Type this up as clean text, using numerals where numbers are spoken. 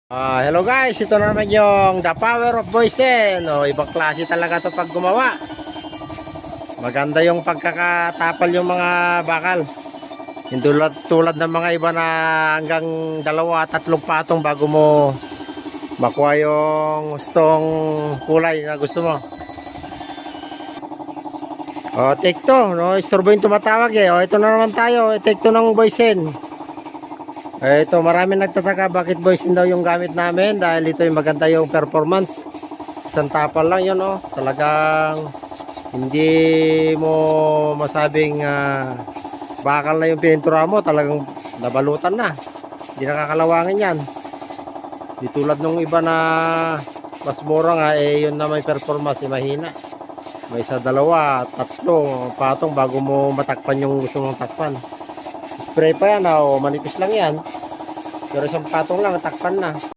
Hello guys, ito na naman yung The Power of Boysen. Ibang klase talaga to pag gumawa. Maganda yung pagkakatapal yung mga bakal. Yung tulad ng mga iba na hanggang 2-3 patong bago mo makuha yung gustong kulay na gusto mo. Take two, istorbo yung tumatawag eh. Ito na naman tayo, take two ng Boysen. Ito, marami nagtataka bakit Boysen daw yung gamit namin dahil ito yung maganda yung performance. Isang tapal lang yun, talagang hindi mo masabing bakal na yung pinintura mo, talagang nabalutan na, hindi nakakalawangin yan. Di tulad nung iba na mas mura nga, yun na may performance, mahina. May 1, 2, 3 patong bago mo matakpan yung gusto mong takpan. Spray pa yan, manipis lang yan. Pero isang patong lang, natakpan na.